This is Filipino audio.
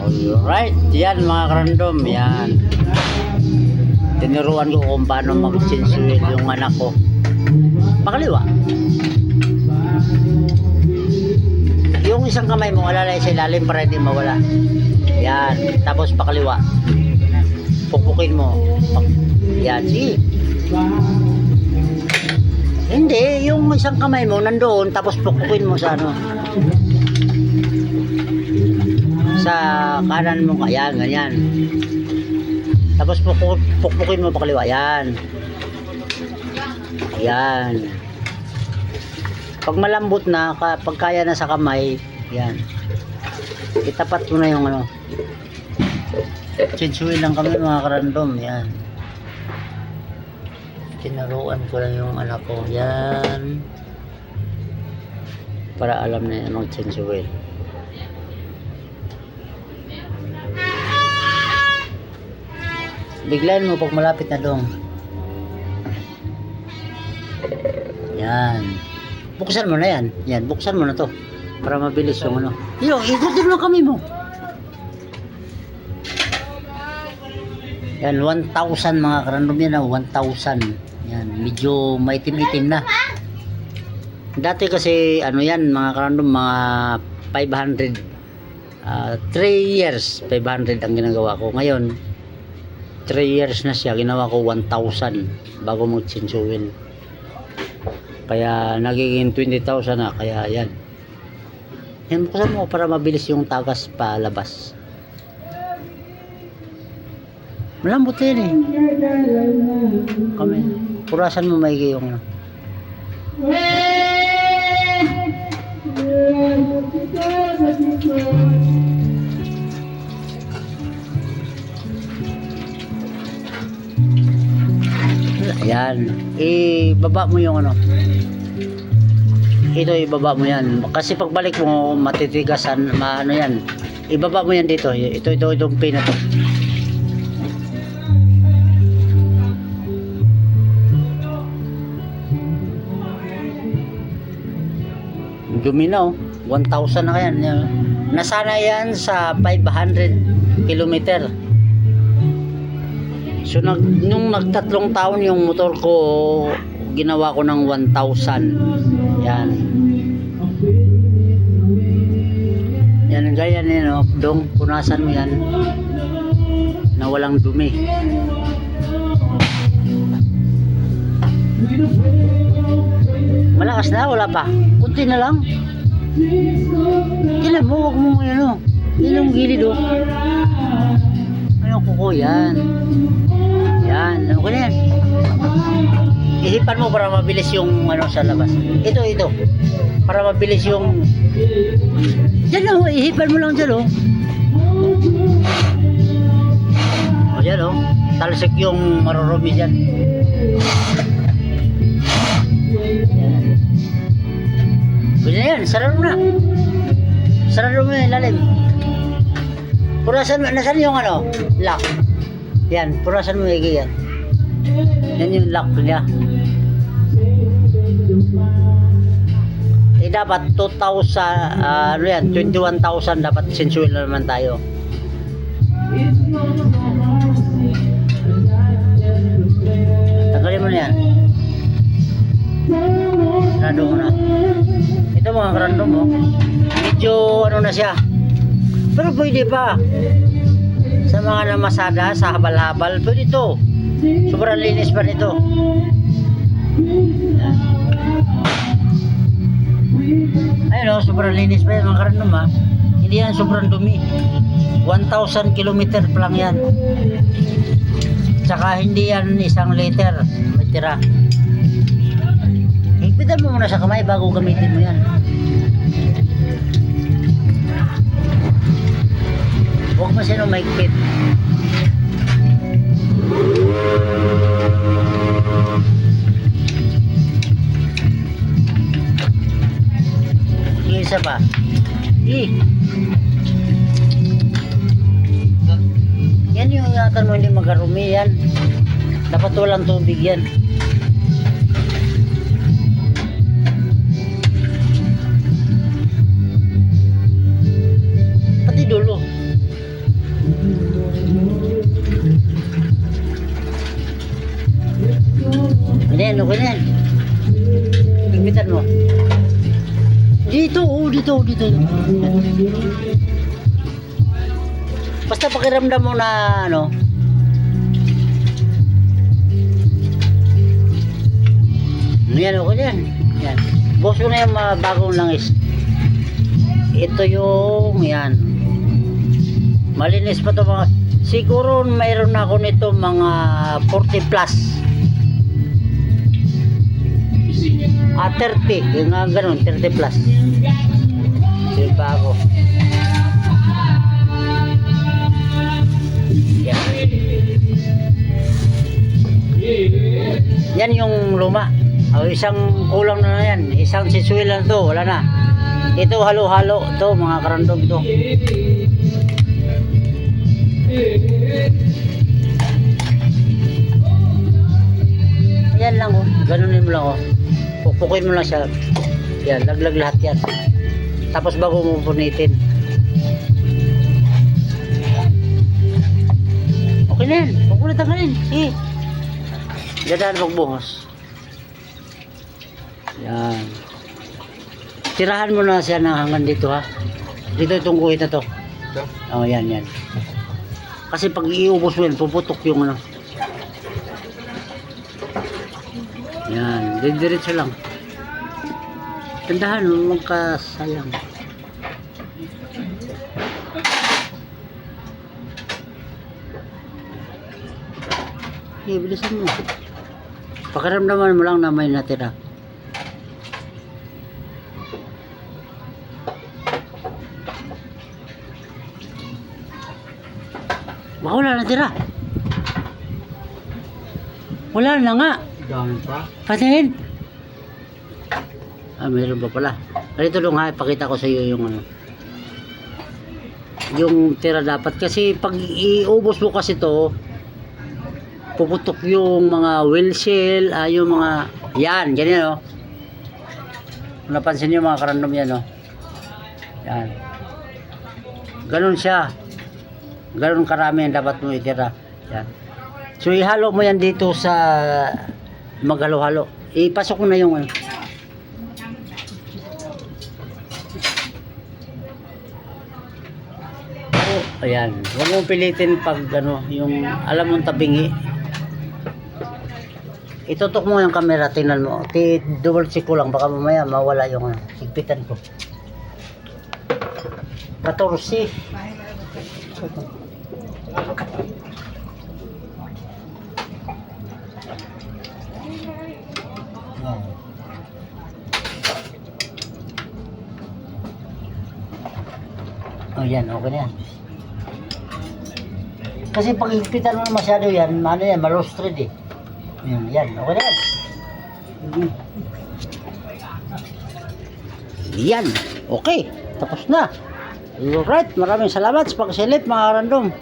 Alright, yan mga karandom, yan. Tinuruan ko kung paano mag-change yung anak ko. Makaliwa. Yung isang kamay mo, alalay sa ilalim para hindi mawala. Yan, tapos pakaliwa. Pukpukin mo. Yan, sige. Hindi, yung isang kamay mo nandoon, tapos pukpukin mo sa ano. Sa kanan mo, ayan, ganyan. Tapos pukpukin mo pakaliwa, yan. Yan. Pag malambot na, pag kaya na sa kamay, yan. Itapat mo na yung ano. Chinsuin lang kami mga karandom, yan. Tinaruan ko lang yung anak ko, yan. Para alam na yan mag-chinsuin. Biglayin mo pag malapit na dong. Yan. Buksan mo na yan. Yan, buksan mo na to. Para mabilis yung ano. Yo, ikutin mo kami mo. Yan, 1,000 mga karandom yan. 1,000. Yan, medyo maitim-itim na. Dati kasi, ano yan, mga karandom, mga 500. 3 years, 500 ang ginagawa ko. Ngayon, 3 years na siya, ginawa ko 1,000 bago mag-chinsuin. Kaya nagiging 20,000 na, kaya yan. Yan, buksan mo para mabilis yung tagas palabas. Malambot yan eh. Kami, purasan mo maigi yung ano. Ayan, ibaba mo yung ano. Ito ibaba mo yan. Kasi pagbalik mo matitigasan, ano yan. Ibaba mo yan dito. Itong pin na to. Dumi na oh. 1,000 na kaya. Nasana yan sa 500 kilometer. So nung nagtatlong taon yung motor ko, ginawa ko ng 1,000. Yan. Yan ganyan yan oh. Dong, punasan mo yan na walang dumi. Malakas na, wala pa. Kunti na lang. Kailan mo, wag mo ano. Yan ang gilid oh. Ano kuko yan. Yan, ano ko na yan. Ihipan mo para mabilis yung ano sa labas. Ito. Para mabilis yung... Diyan o, ihipan mo lang dyan o. O dyan o. Talsik yung marurumi dyan. Yan. Pwede na yan, sarado na. Sarado mo yung lalim. Purasan mo, nasan yung ano? Lock. Yan, purasan mo higi yan. Yan yung lock niya. Eh dapat 2,000, ano yan, 21,000 dapat sensual na naman tayo. Tanggalin mo na yan. Sarado mo na. Ito mga karandom mo. Medyo ano na siya. Pero pwede pa. Sa mga namasada, sa habal-habal, pwede ito. Sobrang linis pa nito. Ayun o, sobrang linis pa yan mga karandom ha. Hindi yan sobrang dumi. 1,000 kilometer pa lang yan. Tsaka hindi yan 1 liter. May tira. Higpitan mo muna sa kamay bago gamitin mo yan. Huwag masyadong maigpit. Yung isa pa. Yan yung ingatan mo hindi magkarumi yan. Dapat walang tubig yan. Pati dulo. dito. Basta pakiramdam mo na ano. Yan, okay yan. Yan. Boss ko na yung mga bagong langis. Ito yung yan. Malinis pa to mga. Siguro mayroon na ako nito mga 40 plus. 30. Yung nga ganun, 30 plus. Yung bago. Yan. Yan yung luma. O, isang kulang na yan. Isang siswil na to. Wala na. Ito halo-halo. Ito mga karandom to. Yan lang oh. Ganunin mo lang oh. Pupukin mo lang siya. Yan. Laglag lahat yan. Tapos bago mo punitin. Okay na yan. Pupulitan ka rin. Sige. Dadaan magbuhos. Yan. Tirahan mo na siya na hanggang dito ha. Dito itong guhit na to. Oh, yan. Kasi pag iubos mo yan, puputok yung ano. Yan. Diretso lang. Tandahan, magkasayang. Bilisan mo. Pakiramdaman mo lang na may natira. Baka wala natira. Wala na nga. Dami pa. Patingin. Mayroon pa pala. Dito lang ha, ipakita ko sa iyo yung ano. Yung tira dapat. Kasi pag iubos mo kasi to, puputok yung mga wheel shell, yung mga, yan, ganyan o. Napansin niyo mga karandom yan o. Yan. Ganun siya. Ganun karami ang dapat mo itira. Yan. So ihalo mo yan dito sa maghalo-halo. Ipasok mo na yung ano. Ayan. Huwag mong pilitin pag ano, yung alam mong tabingi. Itutok mo yung camera, tingnan mo. Double check ko lang, baka mamaya mawala yung ano, higpitan ko. 14. Oh yan, okay na yan. Kasi pag higpitan mo na masyado yan, ano yan, malustred eh. Yan, okay na yan. Yan, okay. Tapos na. Alright, maraming salamat sa pagsilip mga random.